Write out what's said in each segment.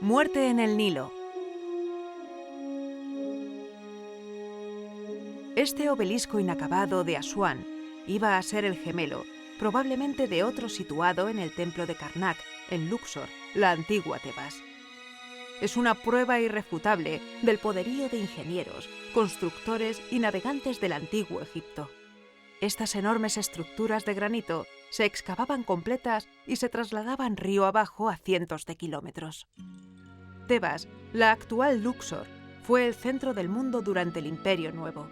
Muerte en el Nilo. Este obelisco inacabado de Asuán iba a ser el gemelo, probablemente de otro situado en el templo de Karnak, en Luxor, la antigua Tebas. Es una prueba irrefutable del poderío de ingenieros, constructores y navegantes del antiguo Egipto. Estas enormes estructuras de granito se excavaban completas y se trasladaban río abajo a cientos de kilómetros. Tebas, la actual Luxor, fue el centro del mundo durante el Imperio Nuevo.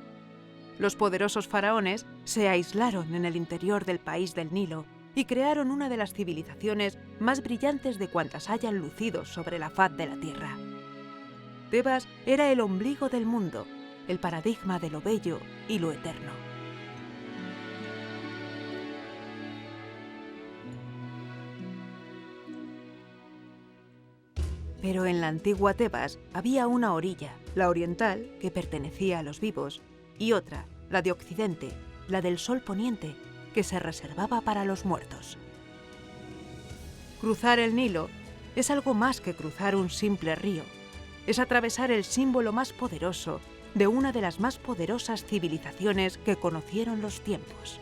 Los poderosos faraones se aislaron en el interior del país del Nilo y crearon una de las civilizaciones más brillantes de cuantas hayan lucido sobre la faz de la tierra. Tebas era el ombligo del mundo, el paradigma de lo bello y lo eterno. Pero en la antigua Tebas había una orilla, la oriental, que pertenecía a los vivos, y otra, la de Occidente, la del sol poniente, que se reservaba para los muertos. Cruzar el Nilo es algo más que cruzar un simple río. Es atravesar el símbolo más poderoso de una de las más poderosas civilizaciones que conocieron los tiempos.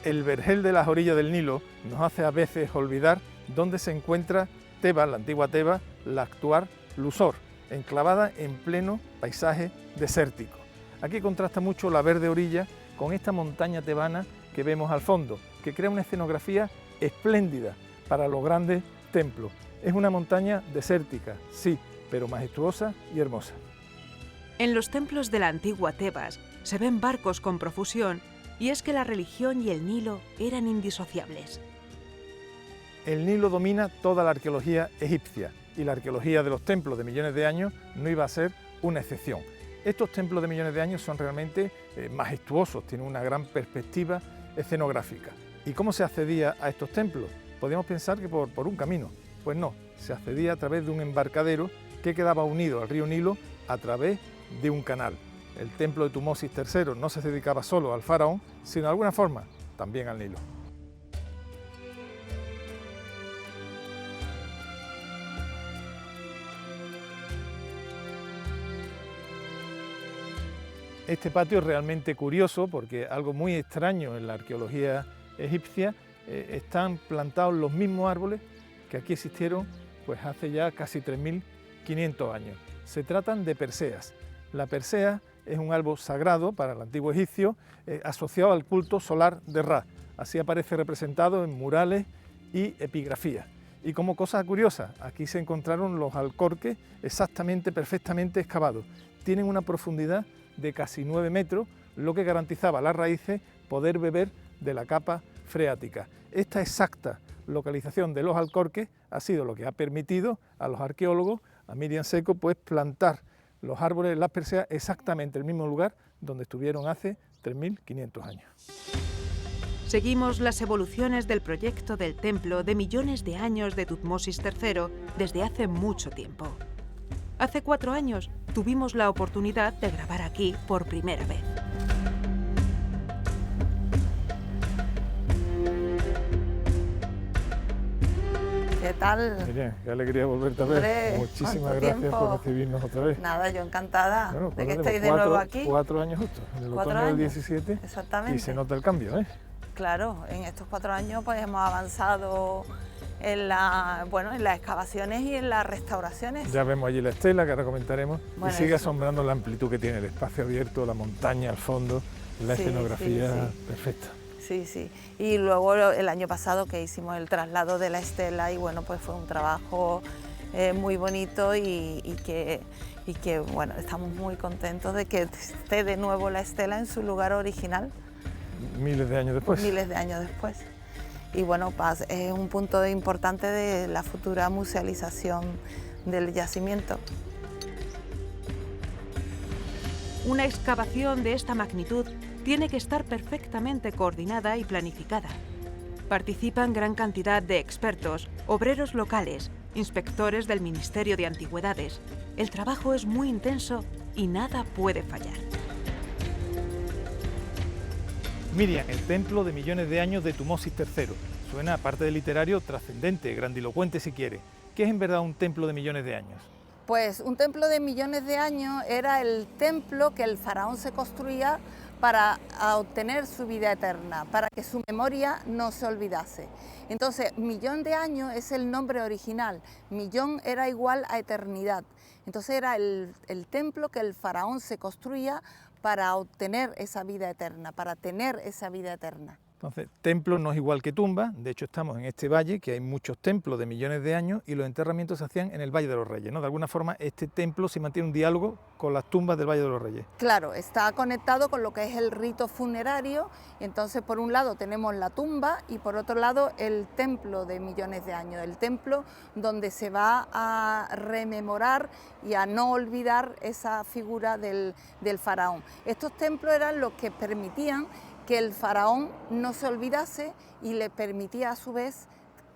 El vergel de las orillas del Nilo nos hace a veces olvidar dónde se encuentra Tebas, la antigua Tebas, la actual Luxor, enclavada en pleno paisaje desértico. Aquí contrasta mucho la verde orilla con esta montaña tebana que vemos al fondo, que crea una escenografía espléndida para los grandes templos. Es una montaña desértica, sí, pero majestuosa y hermosa. En los templos de la antigua Tebas se ven barcos con profusión, y es que la religión y el Nilo eran indisociables. El Nilo domina toda la arqueología egipcia, y la arqueología de los templos de millones de años no iba a ser una excepción. Estos templos de millones de años son realmente majestuosos, tienen una gran perspectiva escenográfica. ¿Y cómo se accedía a estos templos? Podríamos pensar que por un camino. Pues no, se accedía a través de un embarcadero que quedaba unido al río Nilo a través de un canal. El templo de Tutmosis III no se dedicaba solo al faraón, sino de alguna forma también al Nilo. Este patio es realmente curioso porque algo muy extraño en la arqueología egipcia, están plantados los mismos árboles que aquí existieron pues hace ya casi 3.500 años. Se tratan de perseas. La persea es un árbol sagrado para el antiguo egipcio asociado al culto solar de Ra. Así aparece representado en murales y epigrafías. Y como cosa curiosa, aquí se encontraron los alcorques exactamente, perfectamente excavados. Tienen una profundidad de casi 9 metros, lo que garantizaba a las raíces poder beber de la capa freática. Esta exacta localización de los alcorques ha sido lo que ha permitido a los arqueólogos, a Miriam Seco, pues plantar los árboles de las perseas exactamente en el mismo lugar donde estuvieron hace 3.500 años. Seguimos las evoluciones del proyecto del templo de millones de años de Tutmosis III desde hace mucho tiempo. Hace 4 años tuvimos la oportunidad de grabar aquí por primera vez. ¿Qué tal? Miriam, qué alegría volverte a ver. Hombre, Muchísimas ¿cuánto gracias tiempo? por recibirnos otra vez. Nada, yo encantada Bueno, de que tenemos estéis de nuevo aquí. 4 años justo, en el 4 otoño del años, 17, exactamente. y se nota el cambio, ¿eh? Claro, en estos 4 años pues hemos avanzado en las excavaciones y en las restauraciones. Ya vemos allí la estela, que ahora comentaremos, Bueno, y sigue eso. asombrando la amplitud que tiene el espacio abierto, la montaña al fondo, la Sí, escenografía sí. perfecta. Sí, sí. Y luego el año pasado que hicimos el traslado de la estela y bueno, pues fue un trabajo muy bonito y que bueno, estamos muy contentos de que esté de nuevo la estela en su lugar original. Miles de años después. Miles de años después. Y bueno, es un punto importante de la futura musealización del yacimiento. Una excavación de esta magnitud tiene que estar perfectamente coordinada y planificada. Participan gran cantidad de expertos, obreros locales, inspectores del Ministerio de Antigüedades. El trabajo es muy intenso y nada puede fallar. Miriam, el templo de millones de años de Tutmosis III. Suena, aparte de literario, trascendente, grandilocuente si quiere. ¿Qué es en verdad un templo de millones de años? Pues un templo de millones de años era el templo que el faraón se construía para obtener su vida eterna, para que su memoria no se olvidase. Entonces, millón de años es el nombre original, millón era igual a eternidad. Entonces era el templo que el faraón se construía para obtener esa vida eterna, para tener esa vida eterna. Entonces, templo no es igual que tumba, de hecho estamos en este valle, que hay muchos templos de millones de años y los enterramientos se hacían en el Valle de los Reyes, ¿no? De alguna forma este templo sí mantiene un diálogo con las tumbas del Valle de los Reyes. Claro, está conectado con lo que es el rito funerario, entonces por un lado tenemos la tumba y por otro lado el templo de millones de años, el templo donde se va a rememorar y a no olvidar esa figura del faraón. Estos templos eran los que permitían que el faraón no se olvidase y le permitía a su vez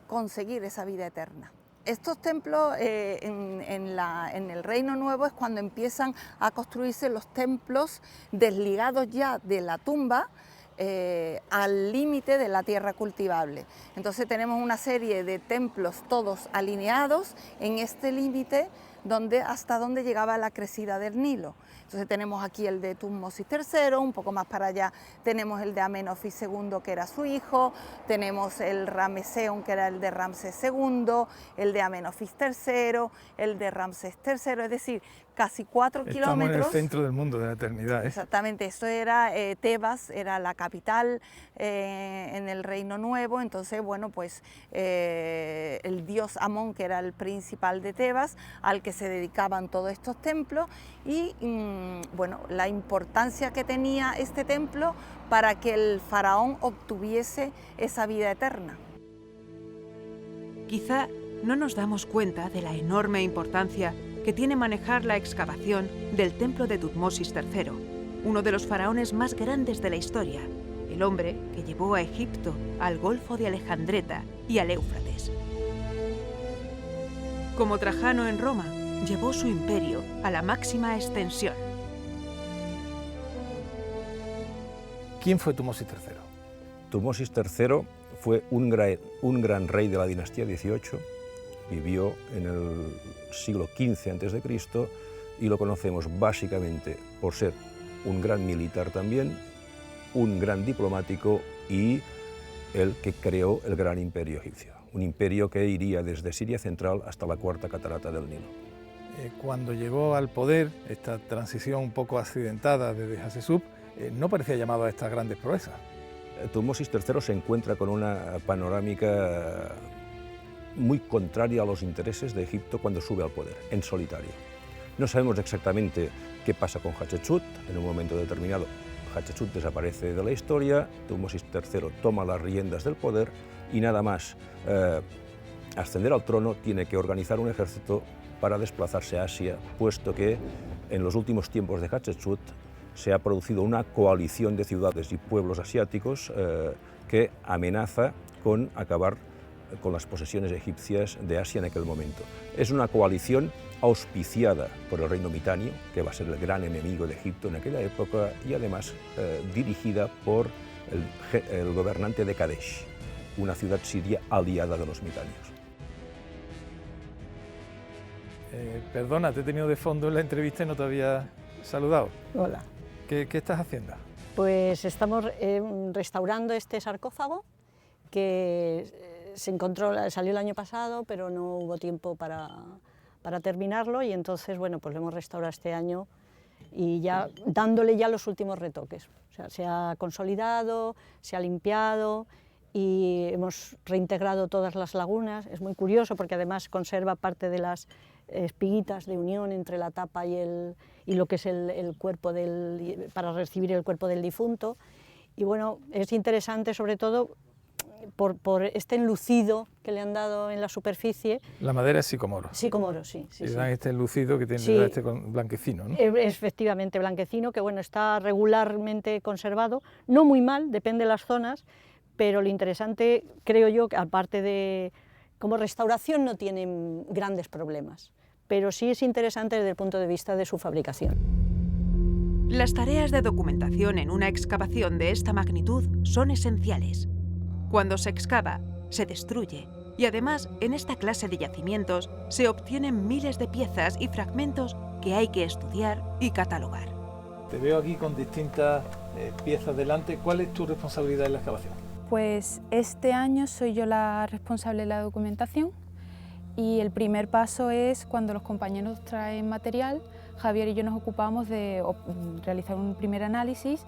conseguir esa vida eterna. Estos templos en el Reino Nuevo es cuando empiezan a construirse los templos desligados ya de la tumba al límite de la tierra cultivable. Entonces tenemos una serie de templos todos alineados en este límite hasta donde llegaba la crecida del Nilo. Entonces tenemos aquí el de Tutmosis III, un poco más para allá tenemos el de Amenofis II, que era su hijo, tenemos el Rameseum, que era el de Ramsés II, el de Amenofis III, el de Ramsés III, es decir, casi 4 kilómetros. Estamos en el centro del mundo de la eternidad. Exactamente, esto era Tebas, era la capital en el Reino Nuevo, entonces bueno, pues el dios Amón, que era el principal de Tebas, al que se dedicaban todos estos templos y bueno, la importancia que tenía este templo para que el faraón obtuviese esa vida eterna. Quizá no nos damos cuenta de la enorme importancia que tiene manejar la excavación del templo de Tutmosis III, uno de los faraones más grandes de la historia, el hombre que llevó a Egipto al Golfo de Alejandreta y al Éufrates. Como Trajano en Roma, llevó su imperio a la máxima extensión. ¿Quién fue Tutmosis III? Tutmosis III fue un gran rey de la dinastía XVIII, vivió en el siglo XV a.C. y lo conocemos básicamente por ser un gran militar también, un gran diplomático y el que creó el gran imperio egipcio, un imperio que iría desde Siria central hasta la cuarta catarata del Nilo. Cuando llegó al poder, esta transición un poco accidentada desde Hatshepsut, no parecía llamado a estas grandes proezas. Tutmosis III se encuentra con una panorámica muy contraria a los intereses de Egipto cuando sube al poder, en solitario. No sabemos exactamente qué pasa con Hatshepsut, en un momento determinado Hatshepsut desaparece de la historia, Tutmosis III toma las riendas del poder y nada más ascender al trono tiene que organizar un ejército para desplazarse a Asia, puesto que en los últimos tiempos de Hatshepsut se ha producido una coalición de ciudades y pueblos asiáticos que amenaza con acabar con las posesiones egipcias de Asia en aquel momento. Es una coalición auspiciada por el reino mitanio, que va a ser el gran enemigo de Egipto en aquella época, y además dirigida por el gobernante de Kadesh, una ciudad siria aliada de los mitanios. Perdona, te he tenido de fondo en la entrevista y no te había saludado. Hola. ¿Qué estás haciendo? Pues estamos restaurando este sarcófago que salió el año pasado, pero no hubo tiempo para terminarlo y entonces, bueno, pues lo hemos restaurado este año y ya dándole ya los últimos retoques. O sea, se ha consolidado, se ha limpiado y hemos reintegrado todas las lagunas. Es muy curioso porque además conserva parte de las espiguitas de unión entre la tapa y lo que es el cuerpo para recibir el cuerpo del difunto. Y bueno, es interesante sobre todo por este enlucido que le han dado en la superficie. La madera es sicomoro. Sicomoro, sí. Y dan este enlucido que tiene este blanquecino, ¿no? Efectivamente, blanquecino, que bueno, está regularmente conservado, no muy mal, depende de las zonas, pero lo interesante, creo yo, que aparte de como restauración no tienen grandes problemas, pero sí es interesante desde el punto de vista de su fabricación. Las tareas de documentación en una excavación de esta magnitud son esenciales. Cuando se excava, se destruye Y además, en esta clase de yacimientos se obtienen miles de piezas y fragmentos que hay que estudiar y catalogar. Te veo aquí con distintas piezas delante. ¿Cuál es tu responsabilidad en la excavación? Pues este año soy yo la responsable de la documentación y el primer paso es cuando los compañeros traen material, Javier y yo nos ocupamos de realizar un primer análisis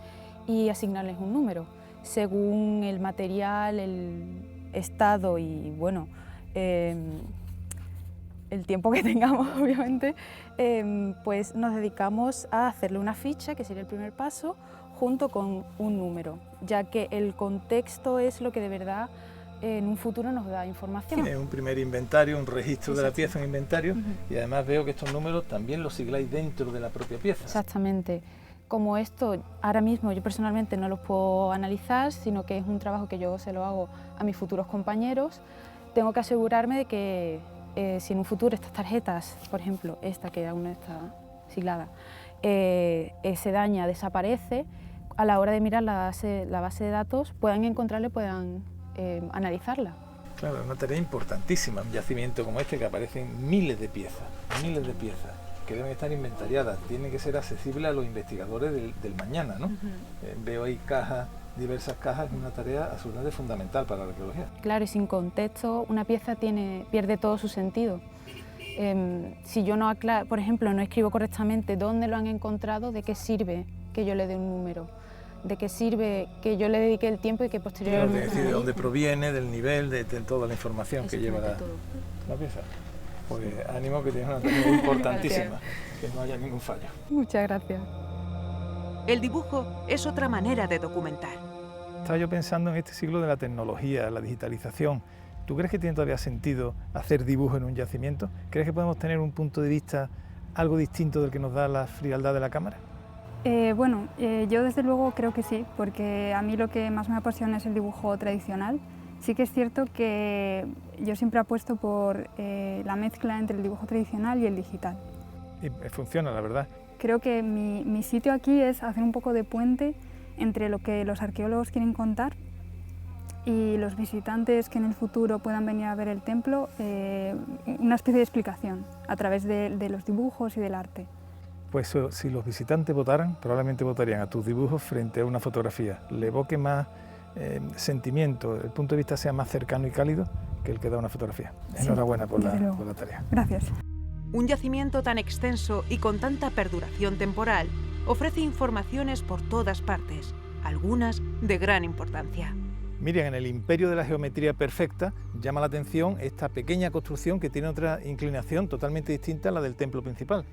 y asignarles un número. Según el material, el estado y bueno, el tiempo que tengamos obviamente, pues nos dedicamos a hacerle una ficha, que sería el primer paso, junto con un número, ya que el contexto es lo que de verdad en un futuro nos da información. Es un primer inventario, un registro de la pieza, un inventario, y además veo que estos números también los sigláis dentro de la propia pieza. Exactamente. Como esto ahora mismo yo personalmente no los puedo analizar, sino que es un trabajo que yo se lo hago a mis futuros compañeros, tengo que asegurarme de que si en un futuro estas tarjetas, por ejemplo esta que aún no está siglada, se daña, desaparece, a la hora de mirar la base de datos puedan encontrarla y puedan analizarla. Claro, es una tarea importantísima, un yacimiento como este que aparecen miles de piezas que deben estar inventariadas, tienen que ser accesibles a los investigadores del mañana, ¿no? Veo ahí cajas, diversas cajas, es una tarea absolutamente fundamental para la arqueología. Claro, y sin contexto una pieza pierde todo su sentido. Si yo no aclaro, por ejemplo, no escribo correctamente dónde lo han encontrado, ¿de qué sirve que yo le dé un número? ¿De qué sirve que yo le dedique el tiempo y que posteriormente... Es decir, de dónde proviene, del nivel, de toda la información que lleva la pieza. Pues ánimo, que tienes una tarea importantísima, que no haya ningún fallo. Muchas gracias. El dibujo es otra manera de documentar. Estaba yo pensando en este siglo de la tecnología, la digitalización. ¿Tú crees que tiene todavía sentido hacer dibujo en un yacimiento? ¿Crees que podemos tener un punto de vista algo distinto del que nos da la frialdad de la cámara? Yo desde luego creo que sí, porque a mí lo que más me apasiona es el dibujo tradicional. Sí que es cierto que yo siempre apuesto por la mezcla entre el dibujo tradicional y el digital. Y funciona, la verdad. Creo que mi sitio aquí es hacer un poco de puente entre lo que los arqueólogos quieren contar y los visitantes que en el futuro puedan venir a ver el templo, una especie de explicación a través de los dibujos y del arte. Pues si los visitantes votaran, probablemente votarían a tus dibujos frente a una fotografía. Le evoque más sentimiento, el punto de vista sea más cercano y cálido que el que da una fotografía. Sí, enhorabuena por la tarea. Gracias. Un yacimiento tan extenso y con tanta perduración temporal ofrece informaciones por todas partes, algunas de gran importancia. Miriam, en el imperio de la geometría perfecta llama la atención esta pequeña construcción que tiene otra inclinación totalmente distinta a la del templo principal.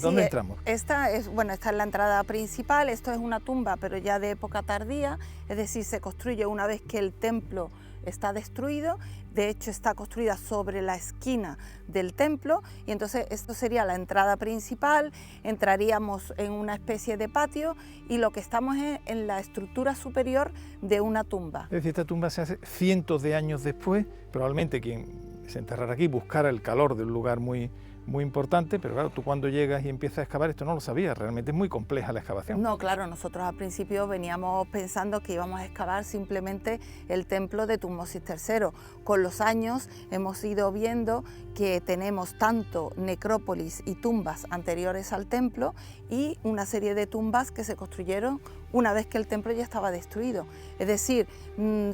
¿Dónde entramos? Esta es la entrada principal, esto es una tumba pero ya de época tardía, es decir, se construye una vez que el templo está destruido, de hecho está construida sobre la esquina del templo y entonces esto sería la entrada principal, entraríamos en una especie de patio y lo que estamos es en la estructura superior de una tumba. Es decir, esta tumba se hace cientos de años después, probablemente quien se enterrara aquí buscara el calor de un lugar muy importante, pero claro, tú cuando llegas y empiezas a excavar esto no lo sabías, realmente es muy compleja la excavación. No, claro, nosotros al principio veníamos pensando que íbamos a excavar simplemente el templo de Tutmosis III. Con los años hemos ido viendo que tenemos tanto necrópolis y tumbas anteriores al templo y una serie de tumbas que se construyeron una vez que el templo ya estaba destruido. Es decir,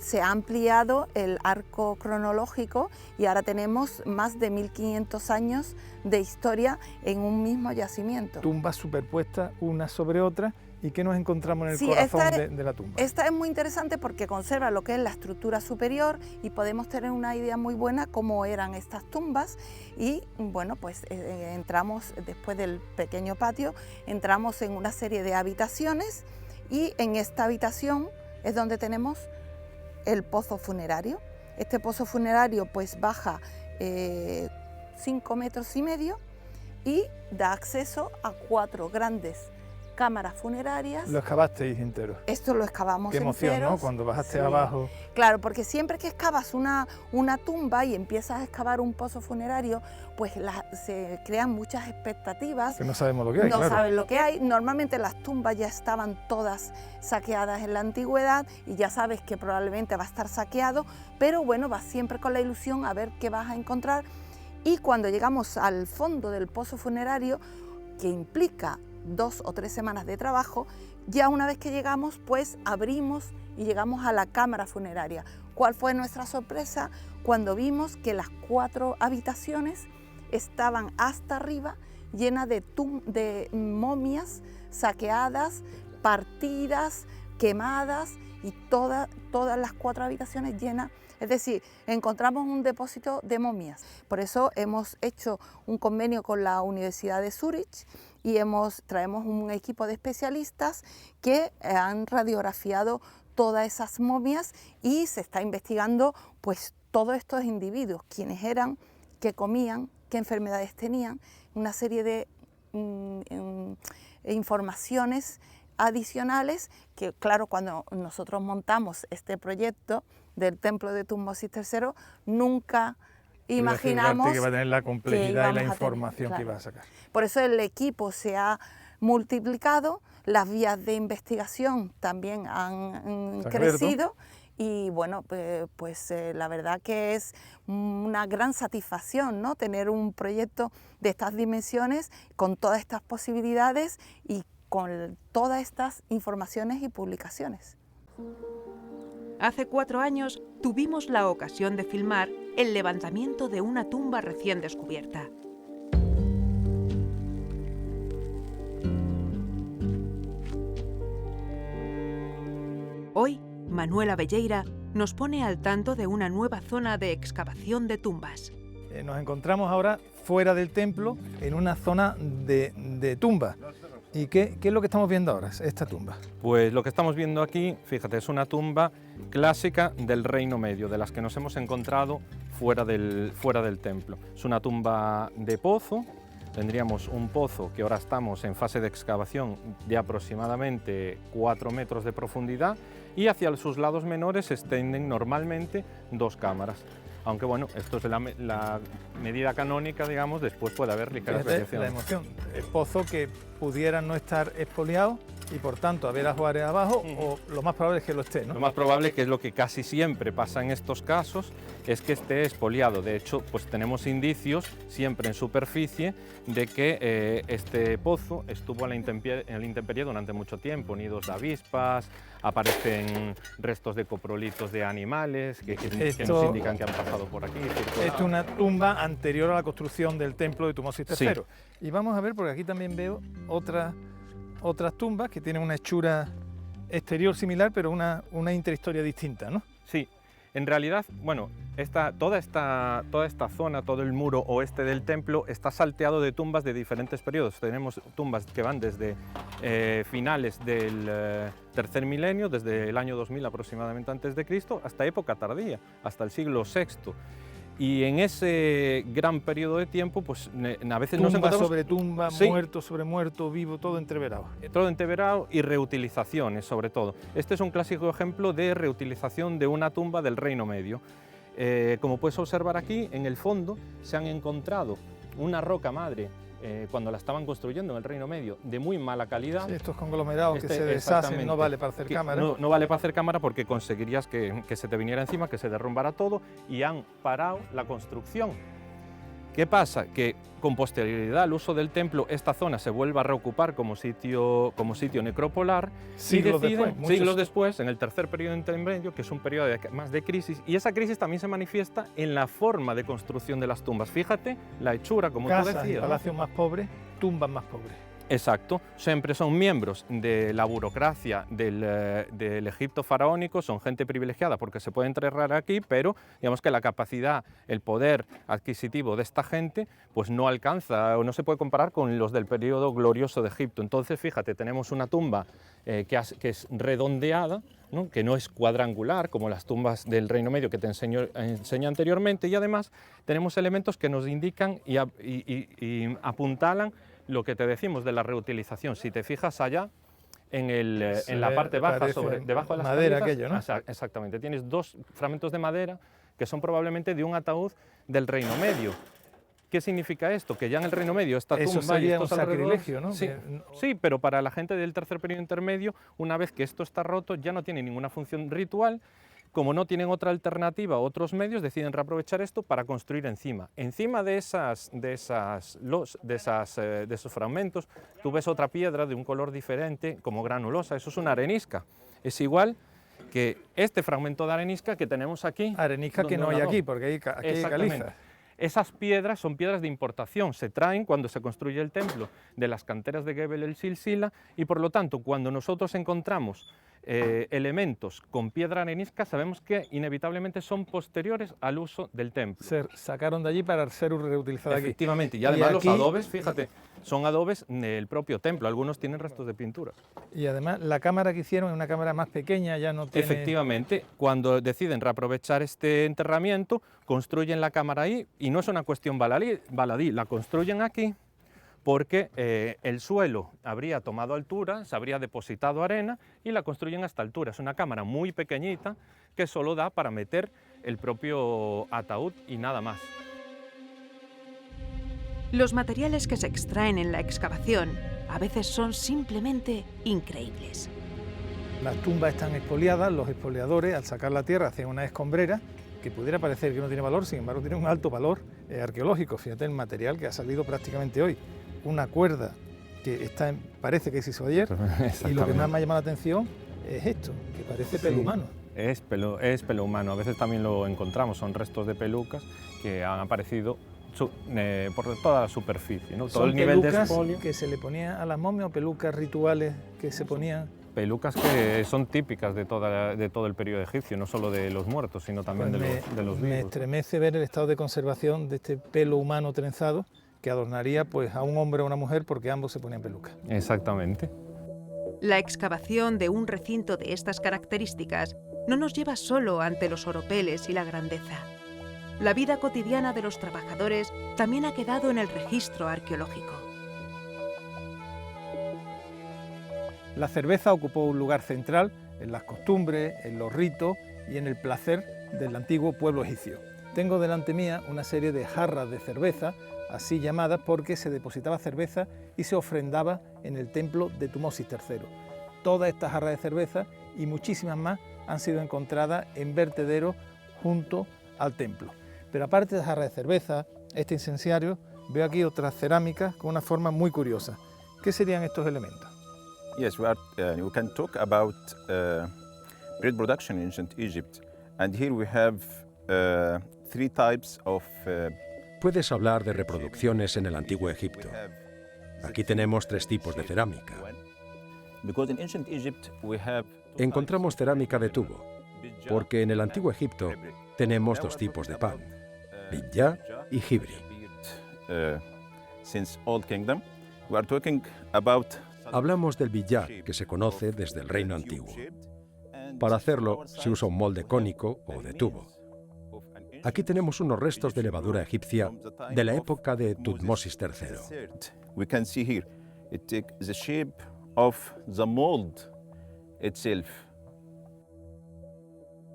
se ha ampliado el arco cronológico y ahora tenemos más de 1500 años de historia en un mismo yacimiento. Tumbas superpuestas una sobre otra. ¿Y qué nos encontramos en el corazón de la tumba? Esta es muy interesante porque conserva lo que es la estructura superior y podemos tener una idea muy buena cómo eran estas tumbas y bueno, pues entramos después del pequeño patio, entramos en una serie de habitaciones y en esta habitación es donde tenemos el pozo funerario. Este pozo funerario pues baja 5,5 metros y da acceso a 4 grandes cámaras funerarias. Lo excavasteis entero. Esto lo excavamos Qué emoción, enteros. ¿no? Cuando bajaste Sí. abajo. Claro, porque siempre que excavas una tumba y empiezas a excavar un pozo funerario, pues se crean muchas expectativas. Que no sabemos lo que hay, No claro. saben lo que hay. Normalmente las tumbas ya estaban todas saqueadas en la antigüedad y ya sabes que probablemente va a estar saqueado, pero bueno, vas siempre con la ilusión a ver qué vas a encontrar. Y cuando llegamos al fondo del pozo funerario, que implica 2 o 3 semanas de trabajo, ya una vez que llegamos, pues abrimos y llegamos a la cámara funeraria. ¿Cuál fue nuestra sorpresa? Cuando vimos que las 4 habitaciones estaban hasta arriba, llenas de momias saqueadas, partidas, quemadas, y todas las 4 habitaciones llenas. Es decir, encontramos un depósito de momias. Por eso hemos hecho un convenio con la Universidad de Zúrich y traemos un equipo de especialistas que han radiografiado todas esas momias y se está investigando pues todos estos individuos, quiénes eran, qué comían, qué enfermedades tenían, una serie de informaciones adicionales que, claro, cuando nosotros montamos este proyecto del Templo de Tutmosis III, nunca imaginamos que va a tener la complejidad y la íbamos a tener, información que claro. iba a sacar. Por eso el equipo se ha multiplicado, las vías de investigación también han Se han crecido y bueno, pues la verdad que es una gran satisfacción, ¿no? Tener un proyecto de estas dimensiones con todas estas posibilidades y con todas estas informaciones y publicaciones. Hace 4 años tuvimos la ocasión de filmar el levantamiento de una tumba recién descubierta. Hoy, Manuela Velleira nos pone al tanto de una nueva zona de excavación de tumbas. Nos encontramos ahora fuera del templo, en una zona de tumbas. ¿Y qué es lo que estamos viendo ahora, esta tumba? Pues lo que estamos viendo aquí, fíjate, es una tumba clásica del Reino Medio, de las que nos hemos encontrado fuera del templo. Es una tumba de pozo, tendríamos un pozo que ahora estamos en fase de excavación de aproximadamente 4 metros de profundidad y hacia sus lados menores se extienden normalmente 2 cámaras. Aunque bueno, esto es la medida canónica, digamos, después puede haber ligeras Fíjate variaciones. la emoción, el pozo que pudiera no estar expoliado y por tanto haber ajuares abajo, o lo más probable es que lo esté, ¿no? Lo más probable, que es lo que casi siempre pasa en estos casos, es que esté expoliado. De hecho, pues tenemos indicios siempre en superficie de que este pozo estuvo en la intemperie durante mucho tiempo, nidos de avispas, aparecen restos de coprolitos de animales que nos indican que han pasado por aquí. Esto es una tumba anterior a la construcción del templo de Tutmosis III. Sí. Y vamos a ver, porque aquí también veo otras tumbas que tienen una hechura exterior similar, pero una intrahistoria distinta, ¿no? Sí, en realidad, bueno, toda esta zona, todo el muro oeste del templo está salteado de tumbas de diferentes periodos. Tenemos tumbas que van desde finales del tercer milenio, desde el año 2000 aproximadamente antes de Cristo, hasta época tardía, hasta el siglo VI. Y en ese gran periodo de tiempo, pues a veces nos Tumba encontramos... sobre tumba, Sí. muerto sobre muerto, vivo, todo entreverado. Todo entreverado y reutilizaciones, sobre todo. Este es un clásico ejemplo de reutilización de una tumba del Reino Medio. Como puedes observar aquí, en el fondo se han encontrado una roca madre, cuando la estaban construyendo en el Reino Medio, de muy mala calidad. Sí, estos conglomerados que se deshacen, Exactamente. no vale para hacer cámara. No vale para hacer cámara porque conseguirías que se te viniera encima, que se derrumbara todo, y han parado la construcción. ¿Qué pasa? Que con posterioridad al uso del templo, esta zona se vuelve a reocupar como sitio necropolar. Siglos y deciden, después, siglos después, en el tercer periodo intermedio, que es un periodo más de crisis, y esa crisis también se manifiesta en la forma de construcción de las tumbas. Fíjate la hechura, como tú Casas y decías, ¿no? palacios más pobres, tumbas más pobres. Exacto, siempre son miembros de la burocracia del Egipto faraónico, son gente privilegiada porque se puede enterrar aquí, pero digamos que la capacidad, el poder adquisitivo de esta gente pues no alcanza o no se puede comparar con los del periodo glorioso de Egipto. Entonces, fíjate, tenemos una tumba que es redondeada, ¿no? Que no es cuadrangular como las tumbas del Reino Medio que te enseñé anteriormente, y además tenemos elementos que nos indican y apuntalan lo que te decimos de la reutilización, si te fijas allá, en la parte baja, debajo de las madera tablizas, aquello, ¿no? Exactamente, tienes dos fragmentos de madera que son probablemente de un ataúd del Reino Medio. ¿Qué significa esto? Que ya en el Reino Medio esta tumba eso sería y estos un sacrilegio, ¿no? Sí, pero para la gente del tercer periodo intermedio, una vez que esto está roto, ya no tiene ninguna función ritual. Como no tienen otra alternativa, otros medios deciden reaprovechar esto para construir encima. Encima de esos fragmentos, tú ves otra piedra de un color diferente, como granulosa. Eso es una arenisca. Es igual que este fragmento de arenisca que tenemos aquí. Arenisca que no hay aquí, porque aquí hay caliza. Esas piedras son piedras de importación, se traen cuando se construye el templo de las canteras de Gebel el Silsila, y por lo tanto cuando nosotros encontramos elementos con piedra arenisca, sabemos que inevitablemente son posteriores al uso del templo. Se sacaron de allí para ser reutilizados aquí. Efectivamente, y además los adobes, fíjate, son adobes del propio templo, algunos tienen restos de pintura. Y además la cámara que hicieron es una cámara más pequeña, ya no tiene... Efectivamente, cuando deciden reaprovechar este enterramiento, construyen la cámara ahí, y no es una cuestión baladí, la construyen aquí, porque el suelo habría tomado altura, se habría depositado arena y la construyen a esta altura. Es una cámara muy pequeñita que solo da para meter el propio ataúd y nada más. Los materiales que se extraen en la excavación a veces son simplemente increíbles. Las tumbas están expoliadas, los expoliadores al sacar la tierra hacen una escombrera que pudiera parecer que no tiene valor, sin embargo tiene un alto valor arqueológico. Fíjate el material que ha salido prácticamente hoy. Una cuerda que parece que se hizo ayer, y lo que más me ha llamado la atención es esto, que parece pelo humano. Es pelo humano, a veces también lo encontramos, son restos de pelucas que han aparecido por toda la superficie, ¿no? Todo el nivel de espolio. Que se le ponía a las momias, o pelucas rituales que se ponían. Pelucas que son típicas de todo el periodo egipcio, no solo de los muertos, sino también de los vivos. Me estremece ver el estado de conservación de este pelo humano trenzado, que adornaría pues a un hombre o a una mujer, porque ambos se ponían pelucas. Exactamente. La excavación de un recinto de estas características no nos lleva solo ante los oropeles y la grandeza. La vida cotidiana de los trabajadores también ha quedado en el registro arqueológico. La cerveza ocupó un lugar central en las costumbres, en los ritos y en el placer del antiguo pueblo egipcio. Tengo delante mía una serie de jarras de cerveza, así llamadas porque se depositaba cerveza y se ofrendaba en el templo de Tutmosis III. Todas estas jarras de cerveza y muchísimas más han sido encontradas en vertederos junto al templo. Pero aparte de las jarras de cerveza, este incensario, veo aquí otras cerámicas con una forma muy curiosa. ¿Qué serían estos elementos? Yes, we can talk about bread production in ancient Egypt, and here we have three types of. Puedes hablar de reproducciones en el antiguo Egipto. Aquí tenemos tres tipos de cerámica. Encontramos cerámica de tubo, porque en el antiguo Egipto tenemos dos tipos de pan, bidja y jibri. Hablamos del bidja, que se conoce desde el reino antiguo. Para hacerlo se usa un molde cónico o de tubo. Aquí tenemos unos restos de levadura egipcia de la época de Tutmosis III. We can see here, it takes the shape of the mold itself.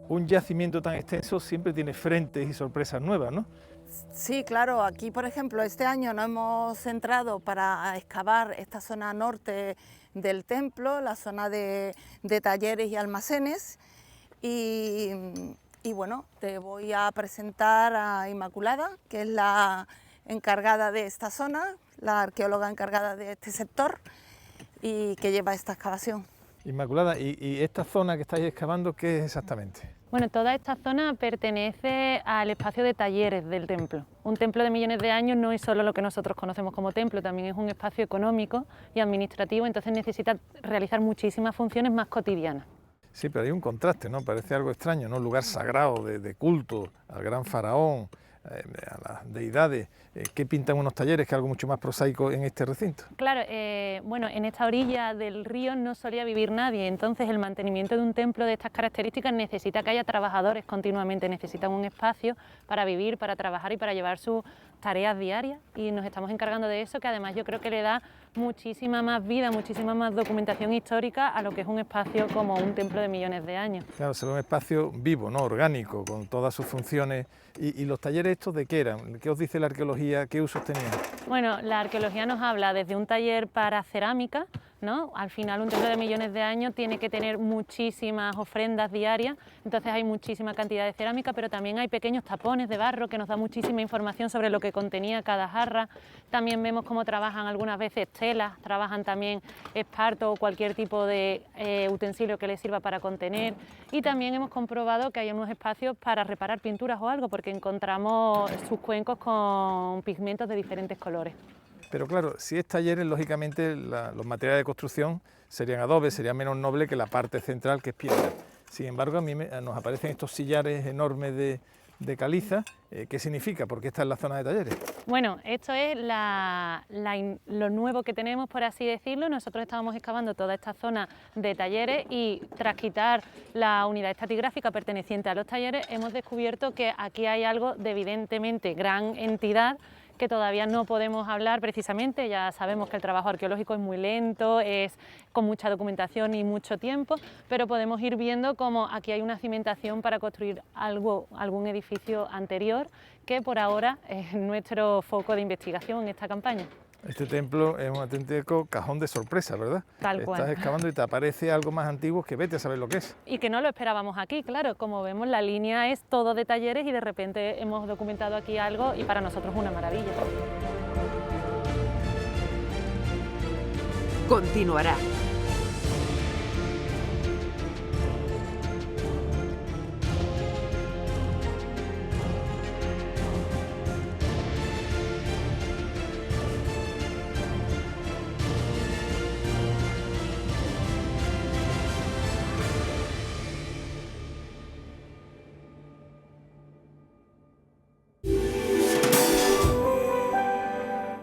Un yacimiento tan extenso siempre tiene frentes y sorpresas nuevas, ¿no? Sí, claro. Aquí, por ejemplo, este año nos hemos centrado para excavar esta zona norte del templo, la zona de talleres y almacenes, y bueno, te voy a presentar a Inmaculada, que es la encargada de esta zona, la arqueóloga encargada de este sector y que lleva esta excavación. Inmaculada, ¿y esta zona que estáis excavando qué es exactamente? Bueno, toda esta zona pertenece al espacio de talleres del templo. Un templo de millones de años no es solo lo que nosotros conocemos como templo, también es un espacio económico y administrativo, entonces necesita realizar muchísimas funciones más cotidianas. Sí, pero hay un contraste, ¿no? Parece algo extraño, ¿no? Un lugar sagrado de culto al gran faraón, a las deidades. ¿Qué pintan unos talleres, que es algo mucho más prosaico en este recinto? Claro, bueno, en esta orilla del río no solía vivir nadie, entonces el mantenimiento de un templo de estas características necesita que haya trabajadores continuamente, necesitan un espacio para vivir, para trabajar y para llevar sus tareas diarias y nos estamos encargando de eso, que además yo creo que le da muchísima más vida, muchísima más documentación histórica a lo que es un espacio como un templo de millones de años. Claro, será un espacio vivo, ¿no? Orgánico, con todas sus funciones. ¿Y los talleres estos de qué eran? ¿Qué os dice la arqueología? ¿Qué usos tenían? Bueno, la arqueología nos habla desde un taller para cerámica, ¿no? Al final un templo de millones de años tiene que tener muchísimas ofrendas diarias, entonces hay muchísima cantidad de cerámica, pero también hay pequeños tapones de barro que nos da muchísima información sobre lo que contenía cada jarra. También vemos cómo trabajan algunas veces telas, trabajan también esparto o cualquier tipo de utensilio que les sirva para contener, y también hemos comprobado que hay unos espacios para reparar pinturas o algo, porque encontramos sus cuencos con pigmentos de diferentes colores. Pero claro, si es talleres, lógicamente los materiales de construcción serían adobe, sería menos noble que la parte central, que es piedra. Sin embargo, a mí nos aparecen estos sillares enormes de caliza. ¿Qué significa? ¿Por qué está en la zona de talleres? Bueno, esto es lo nuevo que tenemos, por así decirlo. Nosotros estábamos excavando toda esta zona de talleres y tras quitar la unidad estratigráfica perteneciente a los talleres, hemos descubierto que aquí hay algo de evidentemente gran entidad que todavía no podemos hablar precisamente. Ya sabemos que el trabajo arqueológico es muy lento, es con mucha documentación y mucho tiempo, pero podemos ir viendo cómo aquí hay una cimentación para construir algún edificio anterior, que por ahora es nuestro foco de investigación en esta campaña. Este templo es un auténtico cajón de sorpresa, ¿verdad? Tal cual. Estás excavando y te aparece algo más antiguo que vete a saber lo que es. Y que no lo esperábamos aquí, claro. Como vemos, la línea es todo de talleres y de repente hemos documentado aquí algo y para nosotros es una maravilla. Continuará.